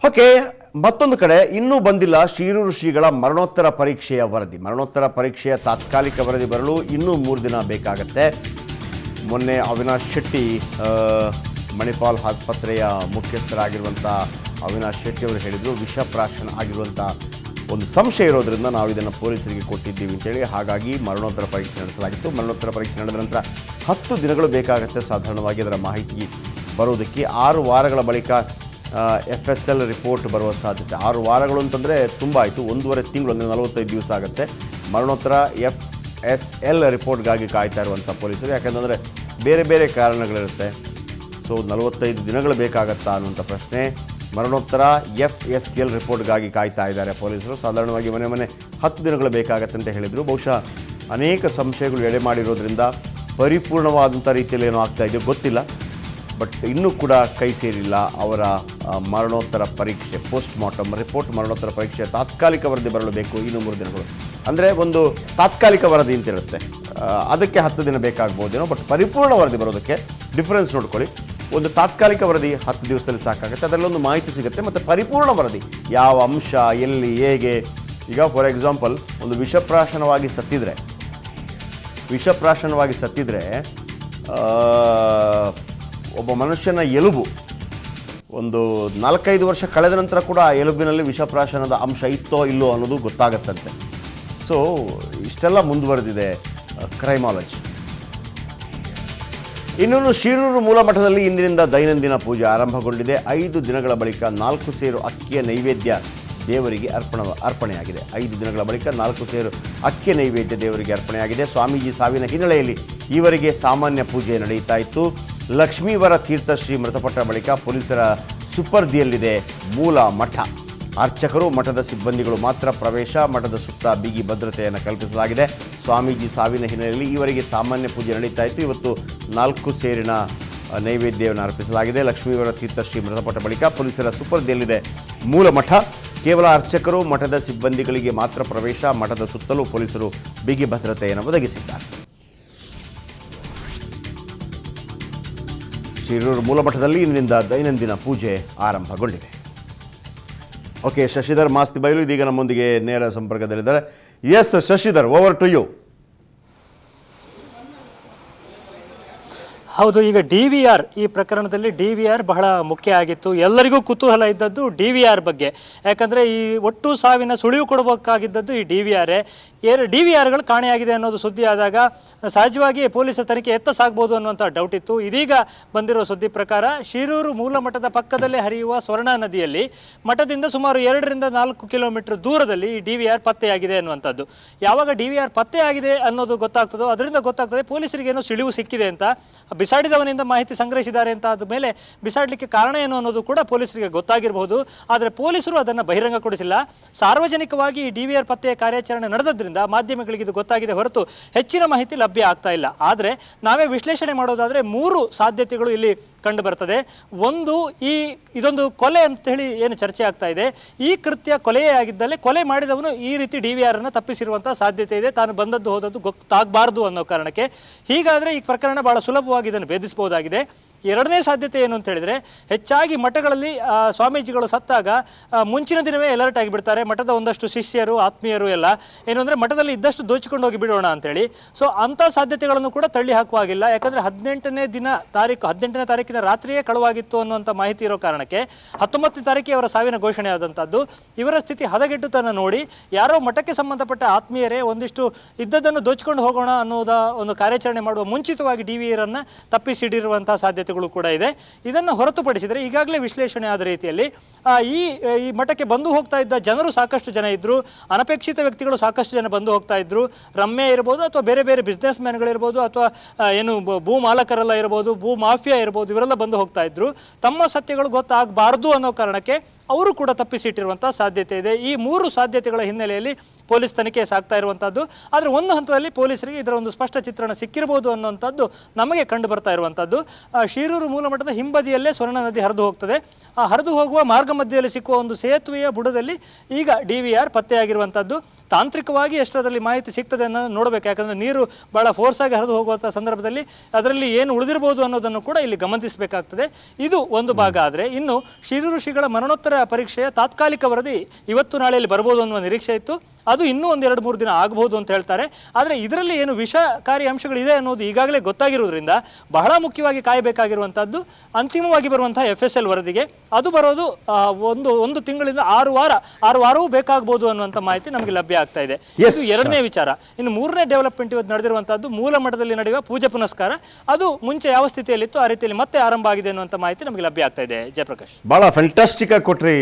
Okay, ಮತ್ತೊಂದು ಕಡೆ ಇನ್ನೂ ಬಂದಿಲ್ಲ ಶಿರೂರು ಶ್ರೀಗಳ ಮರಣೋತ್ತರ ಪರೀಕ್ಷೆಯ ವರದಿ. ಮರಣೋತ್ತರ ಪರೀಕ್ಷೆಯ ತಾತ್ಕಾಲಿಕ ವರದಿ ಬರಲು ಇನ್ನೂ 3 ದಿನ ಬೇಕಾಗತ್ತೆ. ಮೊನ್ನೆ ಅವಿನಾಶ್ ಶೆಟ್ಟಿ ಮಣಿಪಾಲ್ ಆಸ್ಪತ್ರೆಯ ಮುಖ್ಯಸ್ಥರಾಗಿರುವಂಥ ಅವಿನಾಶ್ ಶೆಟ್ಟಿ ಅವರು ಹೇಳಿದರು, ವಿಷಪ್ರಾಶನ ಆಗಿರುವಂಥ ಒಂದು ಸಂಶಯ ಇರೋದ್ರಿಂದ ನಾವು ಇದನ್ನು ಪೊಲೀಸರಿಗೆ ಕೊಟ್ಟಿದ್ದೀವಿ ಅಂತೇಳಿ. ಹಾಗಾಗಿ ಮರಣೋತ್ತರ ಪರೀಕ್ಷೆ ನಡೆಸಲಾಗಿತ್ತು. ಮರಣೋತ್ತರ ಪರೀಕ್ಷೆ ನಡೆದ ನಂತರ 10 ದಿನಗಳು ಬೇಕಾಗುತ್ತೆ ಸಾಧಾರಣವಾಗಿ ಅದರ ಮಾಹಿತಿ ಬರೋದಕ್ಕೆ. 6 ವಾರಗಳ ಬಳಿಕ FSL ರಿಪೋರ್ಟ್ ಬರುವ ಸಾಧ್ಯತೆ. 6 ವಾರಗಳು ಅಂತಂದರೆ ತುಂಬ ಆಯಿತು. 1.5 ತಿಂಗಳು ಅಂದರೆ 45 ದಿವಸ ಆಗುತ್ತೆ. ಮರಣೋತ್ತರ FSL ರಿಪೋರ್ಟ್ಗಾಗಿ ಕಾಯ್ತಾ ಇರುವಂಥ ಪೊಲೀಸರು, ಯಾಕಂತಂದರೆ ಬೇರೆ ಬೇರೆ ಕಾರಣಗಳಿರುತ್ತೆ. ಸೊ 45 ದಿನಗಳು ಬೇಕಾಗತ್ತಾ ಅನ್ನುವಂಥ ಪ್ರಶ್ನೆ. ಮರಣೋತ್ತರ FSL ರಿಪೋರ್ಟ್ಗಾಗಿ ಕಾಯ್ತಾ ಇದ್ದಾರೆ ಪೊಲೀಸರು. ಸಾಧಾರಣವಾಗಿ ಮನೆ 10 ದಿನಗಳು ಬೇಕಾಗತ್ತೆ ಅಂತ ಹೇಳಿದರು. ಬಹುಶಃ ಅನೇಕ ಸಂಶಯಗಳು ಎಡೆ ಮಾಡಿರೋದ್ರಿಂದ ಪರಿಪೂರ್ಣವಾದಂಥ ರೀತಿಯಲ್ಲಿ ಏನೋ ಆಗ್ತಾ ಇದೆಯೋ ಗೊತ್ತಿಲ್ಲ. ಬಟ್ ಇನ್ನೂ ಕೂಡ ಕೈ ಸೇರಿಲ್ಲ ಅವರ ಮರಣೋತ್ತರ ಪರೀಕ್ಷೆ, ಪೋಸ್ಟ್ ಮಾರ್ಟಮ್ ರಿಪೋರ್ಟ್. ಮರಣೋತ್ತರ ಪರೀಕ್ಷೆ ತಾತ್ಕಾಲಿಕ ವರದಿ ಬರಲು ಬೇಕು ಇನ್ನೂ 3 ದಿನಗಳು. ಅಂದರೆ ಒಂದು ತಾತ್ಕಾಲಿಕ ವರದಿ ಅಂತಿರುತ್ತೆ, ಅದಕ್ಕೆ 10 ದಿನ ಬೇಕಾಗ್ಬೋದೇನೋ. ಬಟ್ ಪರಿಪೂರ್ಣ ವರದಿ ಬರೋದಕ್ಕೆ ಡಿಫರೆನ್ಸ್ ನೋಡ್ಕೊಳ್ಳಿ. ಒಂದು ತಾತ್ಕಾಲಿಕ ವರದಿ 10 ದಿವಸದಲ್ಲಿ ಸಾಕಾಗುತ್ತೆ, ಅದರಲ್ಲೊಂದು ಮಾಹಿತಿ ಸಿಗುತ್ತೆ. ಮತ್ತು ಪರಿಪೂರ್ಣ ವರದಿ ಯಾವ ಅಂಶ, ಎಲ್ಲಿ, ಹೇಗೆ. ಈಗ ಫಾರ್ ಎಕ್ಸಾಂಪಲ್, ಒಂದು ವಿಷಪ್ರಾಶನವಾಗಿ ಸತ್ತಿದ್ರೆ ಒಬ್ಬ ಮನುಷ್ಯನ ಎಲುಬು ಒಂದು 4-5 ವರ್ಷ ಕಳೆದ ನಂತರ ಕೂಡ ಆ ಎಲುಬಿನಲ್ಲಿ ವಿಷಪ್ರಾಶನದ ಅಂಶ ಇತ್ತೋ ಇಲ್ಲೋ ಅನ್ನೋದು ಗೊತ್ತಾಗತ್ತಂತೆ. ಸೊ ಇಷ್ಟೆಲ್ಲ ಮುಂದುವರೆದಿದೆ ಕ್ರೈಮಾಲಜಿ. ಇನ್ನೊಂದು ಶಿರೂರು ಮೂಲಮಠದಲ್ಲಿ ಇಂದಿನಿಂದ ದೈನಂದಿನ ಪೂಜೆ ಆರಂಭಗೊಂಡಿದೆ. 5 ದಿನಗಳ ಬಳಿಕ 4 ಸೇರು ಅಕ್ಕಿಯ ನೈವೇದ್ಯ ದೇವರಿಗೆ ಅರ್ಪಣೆಯಾಗಿದೆ. 5 ದಿನಗಳ ಬಳಿಕ 4 ಸೇರು ಅಕ್ಕಿಯ ನೈವೇದ್ಯ ದೇವರಿಗೆ ಅರ್ಪಣೆಯಾಗಿದೆ. ಸ್ವಾಮೀಜಿ ಸಾವಿನ ಹಿನ್ನೆಲೆಯಲ್ಲಿ ಈವರೆಗೆ ಸಾಮಾನ್ಯ ಪೂಜೆ ನಡೆಯುತ್ತಾ ಇತ್ತು. ಲಕ್ಷ್ಮೀವರ ತೀರ್ಥಶ್ರೀ ಮೃತಪಟ್ಟ ಬಳಿಕ ಪೊಲೀಸರ ಸುಪರ್ದಿಯಲ್ಲಿದೆ ಮೂಲ ಮಠ. ಅರ್ಚಕರು, ಮಠದ ಸಿಬ್ಬಂದಿಗಳು ಮಾತ್ರ ಪ್ರವೇಶ. ಮಠದ ಸುತ್ತ ಬಿಗಿ ಭದ್ರತೆಯನ್ನು ಕಲ್ಪಿಸಲಾಗಿದೆ. ಸ್ವಾಮೀಜಿ ಸಾವಿನ ಹಿನ್ನೆಲೆಯಲ್ಲಿ ಈವರೆಗೆ ಸಾಮಾನ್ಯ ಪೂಜೆ ನಡೀತಾ ಇತ್ತು. ಇವತ್ತು 4 ಸೇರಿನ ನೈವೇದ್ಯವನ್ನು ಅರ್ಪಿಸಲಾಗಿದೆ. ಲಕ್ಷ್ಮೀವರ ತೀರ್ಥಶ್ರೀ ಮೃತಪಟ್ಟ ಬಳಿಕ ಪೊಲೀಸರ ಸುಪರ್ದಿಯಲ್ಲಿದೆ ಮೂಲ ಮಠ. ಕೇವಲ ಅರ್ಚಕರು, ಮಠದ ಸಿಬ್ಬಂದಿಗಳಿಗೆ ಮಾತ್ರ ಪ್ರವೇಶ. ಮಠದ ಸುತ್ತಲೂ ಪೊಲೀಸರು ಬಿಗಿ ಭದ್ರತೆಯನ್ನು ಒದಗಿಸಿದ್ದಾರೆ. ಶಿರೂರು ಮೂಲಮಠದಲ್ಲಿ ಇಂದಿನಿಂದ ದೈನಂದಿನ ಪೂಜೆ ಆರಂಭಗೊಂಡಿದೆ. ಓಕೆ, ಶಶಿಧರ್ ಮಾಸ್ತಿ ಬಯಲು ಇದೀಗ ನಮ್ಮೊಂದಿಗೆ ನೇರ ಸಂಪರ್ಕದಲ್ಲಿದ್ದಾರೆ. S Shashidhar, over to you. ಹೌದು, ಈಗ DVR ಈ ಪ್ರಕರಣದಲ್ಲಿ DVR ಬಹಳ ಮುಖ್ಯ ಆಗಿತ್ತು. ಎಲ್ಲರಿಗೂ ಕುತೂಹಲ ಇದ್ದದ್ದು DVR ಬಗ್ಗೆ. ಯಾಕಂದರೆ ಈ ಒಟ್ಟು ಸಾವಿನ ಸುಳಿವು ಕೊಡಬೇಕಾಗಿದ್ದದ್ದು ಈ DVRಗಳು ಕಾಣೆಯಾಗಿದೆ ಅನ್ನೋದು ಸುದ್ದಿ ಆದಾಗ ಸಹಜವಾಗಿ ಪೊಲೀಸರ ತನಿಖೆ ಎತ್ತ ಸಾಗ್ಬೋದು ಅನ್ನುವಂಥ ಡೌಟ್ ಇತ್ತು. ಇದೀಗ ಬಂದಿರೋ ಸುದ್ದಿ ಪ್ರಕಾರ ಶಿರೂರು ಮೂಲ ಮಠದ ಪಕ್ಕದಲ್ಲೇ ಹರಿಯುವ ಸ್ವರ್ಣ ನದಿಯಲ್ಲಿ ಮಠದಿಂದ ಸುಮಾರು 2-4 ಕಿಲೋಮೀಟರ್ ದೂರದಲ್ಲಿ ಈ DVR ಪತ್ತೆಯಾಗಿದೆ ಅನ್ನುವಂಥದ್ದು. ಯಾವಾಗ DVR ಪತ್ತೆಯಾಗಿದೆ ಅನ್ನೋದು ಗೊತ್ತಾಗ್ತದೋ ಅದರಿಂದ ಗೊತ್ತಾಗ್ತದೆ ಪೊಲೀಸರಿಗೆ ಏನೋ ಸುಳಿವು ಸಿಕ್ಕಿದೆ ಅಂತ. ಬಿಸಾಡಿದವನಿಂದ ಮಾಹಿತಿ ಸಂಗ್ರಹಿಸಿದ್ದಾರೆ ಅಂತ ಆದ ಮೇಲೆ ಬಿಸಾಡಲಿಕ್ಕೆ ಕಾರಣ ಏನು ಅನ್ನೋದು ಕೂಡ ಪೊಲೀಸರಿಗೆ ಗೊತ್ತಾಗಿರಬಹುದು. ಆದರೆ ಪೊಲೀಸರು ಅದನ್ನು ಬಹಿರಂಗಗೊಳಿಸಿಲ್ಲ. ಸಾರ್ವಜನಿಕವಾಗಿ ಈ DVR ಪತ್ತೆಯ ಕಾರ್ಯಾಚರಣೆ ನಡೆದದ್ರಿಂದ ಮಾಧ್ಯಮಗಳಿಗೆ ಇದು ಗೊತ್ತಾಗಿದೆ ಹೊರತು ಹೆಚ್ಚಿನ ಮಾಹಿತಿ ಲಭ್ಯ ಆಗ್ತಾ ಇಲ್ಲ. ಆದರೆ ನಾವೇ ವಿಶ್ಲೇಷಣೆ ಮಾಡೋದಾದರೆ 3 ಸಾಧ್ಯತೆಗಳು ಇಲ್ಲಿ ಕಂಡು ಬರ್ತದೆ. ಒಂದು, ಇದೊಂದು ಕೊಲೆ ಅಂತ ಹೇಳಿ ಏನು ಚರ್ಚೆ ಆಗ್ತಾ ಇದೆ. ಈ ಕೃತ್ಯ ಕೊಲೆಯೇ ಆಗಿದ್ದಲ್ಲಿ ಕೊಲೆ ಮಾಡಿದವನು ಈ ರೀತಿ DVR ಅನ್ನು ತಪ್ಪಿಸಿರುವಂಥ ಸಾಧ್ಯತೆ ಇದೆ, ತಾನು ಬಂದದ್ದು ಹೋದದ್ದು ಗೊತ್ತಾಗಬಾರ್ದು ಅನ್ನೋ ಕಾರಣಕ್ಕೆ. ಹೀಗಾದರೆ ಈ ಪ್ರಕರಣ ಬಹಳ ಸುಲಭವಾಗಿ ಇದನ್ನು ಭೇದಿಸಬಹುದಾಗಿದೆ. ಎರಡನೇ ಸಾಧ್ಯತೆ ಏನು ಅಂತ ಹೇಳಿದರೆ, ಹೆಚ್ಚಾಗಿ ಮಠಗಳಲ್ಲಿ ಸ್ವಾಮೀಜಿಗಳು ಸತ್ತಾಗ ಮುಂಚಿನ ದಿನವೇ ಅಲರ್ಟ್ ಆಗಿಬಿಡ್ತಾರೆ ಮಠದ ಒಂದಷ್ಟು ಶಿಷ್ಯರು, ಆತ್ಮೀಯರು ಎಲ್ಲ. ಏನು ಅಂದರೆ ಮಠದಲ್ಲಿ ಇದ್ದಷ್ಟು ದೋಚಿಕೊಂಡು ಹೋಗಿ ಬಿಡೋಣ ಅಂತೇಳಿ. ಸೊ ಅಂಥ ಸಾಧ್ಯತೆಗಳನ್ನು ಕೂಡ ತಳ್ಳಿ ಹಾಕುವಾಗಿಲ್ಲ. ಯಾಕಂದರೆ 18ನೇ ತಾರೀಕಿನ ರಾತ್ರಿಯೇ ಕಳುವಾಗಿತ್ತು ಅನ್ನುವಂಥ ಮಾಹಿತಿ ಇರೋ ಕಾರಣಕ್ಕೆ 19ನೇ ತಾರೀಕಿಗೆ ಅವರ ಸಾವಿನ ಘೋಷಣೆ ಆದಂಥದ್ದು. ಇವರ ಸ್ಥಿತಿ ಹದಗೆಟ್ಟುತನ ನೋಡಿ ಯಾರೋ ಮಠಕ್ಕೆ ಸಂಬಂಧಪಟ್ಟ ಆತ್ಮೀಯರೇ ಒಂದಿಷ್ಟು ಇದ್ದದ್ದನ್ನು ದೋಚಿಕೊಂಡು ಹೋಗೋಣ ಅನ್ನೋದ ಒಂದು ಕಾರ್ಯಾಚರಣೆ ಮಾಡುವ ಮುಂಚಿತವಾಗಿ DVR ಅನ್ನು ತಪ್ಪಿಸಿಡಿರುವಂಥ ಸಾಧ್ಯತೆ ಕೂಡ ಇದೆ. ಇದನ್ನು ಹೊರತುಪಡಿಸಿದರೆ ಈಗಾಗಲೇ ವಿಶ್ಲೇಷಣೆ ಆದ ರೀತಿಯಲ್ಲಿ ಈ ಮಠಕ್ಕೆ ಬಂದು ಹೋಗ್ತಾ ಇದ್ದ ಜನರು ಸಾಕಷ್ಟು ಜನ ಇದ್ರು. ಅನಪೇಕ್ಷಿತ ವ್ಯಕ್ತಿಗಳು ಸಾಕಷ್ಟು ಜನ ಬಂದು ಹೋಗ್ತಾ ಇದ್ರು. ರಮ್ಯ ಇರ್ಬೋದು, ಅಥವಾ ಬೇರೆ ಬೇರೆ ಬಿಸ್ನೆಸ್ ಮ್ಯಾನ್ಗಳಿರ್ಬೋದು, ಅಥವಾ ಏನು ಭೂ ಮಾಲಕರೆಲ್ಲ ಇರ್ಬೋದು, ಭೂ ಮಾಫಿಯಾ ಇರ್ಬೋದು, ಇವರೆಲ್ಲ ಬಂದು ಹೋಗ್ತಾ ಇದ್ರು. ತಮ್ಮ ಸತ್ಯಗಳು ಗೊತ್ತಾಗಬಾರ್ದು ಅನ್ನೋ ಕಾರಣಕ್ಕೆ ಅವರು ಕೂಡ ತಪ್ಪಿಸಿಟ್ಟಿರುವಂಥ ಸಾಧ್ಯತೆ ಇದೆ. ಈ 3 ಸಾಧ್ಯತೆಗಳ ಹಿನ್ನೆಲೆಯಲ್ಲಿ ಪೊಲೀಸ್ ತನಿಖೆ ಸಾಗ್ತಾ ಇರುವಂಥದ್ದು. ಆದರೆ ಒಂದು ಹಂತದಲ್ಲಿ ಪೊಲೀಸರಿಗೆ ಇದರ ಒಂದು ಸ್ಪಷ್ಟ ಚಿತ್ರಣ ಸಿಕ್ಕಿರಬಹುದು ಅನ್ನುವಂಥದ್ದು ನಮಗೆ ಕಂಡು ಬರ್ತಾ ಇರುವಂಥದ್ದು. ಶಿರೂರು ಮೂಲಮಠದ ಹಿಂಬದಿಯಲ್ಲೇ ಸ್ವರ್ಣ ನದಿ ಹರಿದು ಹೋಗ್ತದೆ. ಆ ಹರಿದು ಹೋಗುವ ಮಾರ್ಗ ಮಧ್ಯದಲ್ಲಿ ಸಿಕ್ಕುವ ಒಂದು ಸೇತುವೆಯ ಬುಡದಲ್ಲಿ ಈಗ DVR ಪತ್ತೆಯಾಗಿರುವಂಥದ್ದು. ತಾಂತ್ರಿಕವಾಗಿ ಎಷ್ಟರಲ್ಲಿ ಮಾಹಿತಿ ಸಿಗ್ತದೆ ಅನ್ನೋದು ನೋಡಬೇಕು. ಯಾಕಂದರೆ ನೀರು ಭಾಳ ಫೋರ್ಸಾಗಿ ಹರಿದು ಹೋಗುವಂಥ ಸಂದರ್ಭದಲ್ಲಿ ಅದರಲ್ಲಿ ಏನು ಉಳಿದಿರ್ಬೋದು ಅನ್ನೋದನ್ನು ಕೂಡ ಇಲ್ಲಿ ಗಮನಿಸಬೇಕಾಗ್ತದೆ. ಇದು ಒಂದು ಭಾಗ. ಆದರೆ ಇನ್ನು ಶಿರು ಋಷಿಗಳ ಮರಣೋತ್ತರ ಪರೀಕ್ಷೆಯ ತಾತ್ಕಾಲಿಕ ವರದಿ ಇವತ್ತು ನಾಳೆಯಲ್ಲಿ ಬರ್ಬೋದು ಅನ್ನುವ ನಿರೀಕ್ಷೆ ಇತ್ತು. ಅದು ಇನ್ನೂ ಒಂದು 2-3 ದಿನ ಆಗಬಹುದು ಅಂತ ಹೇಳ್ತಾರೆ. ಆದರೆ ಇದರಲ್ಲಿ ಏನು ವಿಷಕಾರಿ ಅಂಶಗಳಿದೆ ಅನ್ನೋದು ಈಗಾಗಲೇ ಗೊತ್ತಾಗಿರುವುದರಿಂದ ಬಹಳ ಮುಖ್ಯವಾಗಿ ಕಾಯಬೇಕಾಗಿರುವಂಥದ್ದು ಅಂತಿಮವಾಗಿ ಬರುವಂತಹ FSL ವರದಿಗೆ. ಅದು ಬರೋದು ಒಂದು ತಿಂಗಳಿಂದ 6 ವಾರವೂ ಬೇಕಾಗಬಹುದು ಅನ್ನುವಂಥ ಮಾಹಿತಿ ನಮಗೆ ಲಭ್ಯ ಆಗ್ತಾ ಇದೆ. ಇದು ಎರಡನೇ ವಿಚಾರ. ಇನ್ನು ಮೂರನೇ ಡೆವಲಪ್ಮೆಂಟ್ ಇವತ್ತು ನಡೆದಿರುವಂತಹದ್ದು ಮೂಲ ಮಠದಲ್ಲಿ ನಡೆಯುವ ಪೂಜೆ ಪುನಸ್ಕಾರ. ಅದು ಮುಂಚೆ ಯಾವ ಸ್ಥಿತಿಯಲ್ಲಿತ್ತು ಆ ರೀತಿಯಲ್ಲಿ ಮತ್ತೆ ಆರಂಭ ಆಗಿದೆ ಅನ್ನುವಂಥ ಮಾಹಿತಿ ನಮಗೆ ಲಭ್ಯ ಆಗ್ತಾ ಇದೆ. ಜಯಪ್ರಕಾಶ್, ಬಹಳ ಫ್ಯಾಂಟಾಸ್ಟಿಕ್ ಆಗಿ ಕೊಟ್ರಿ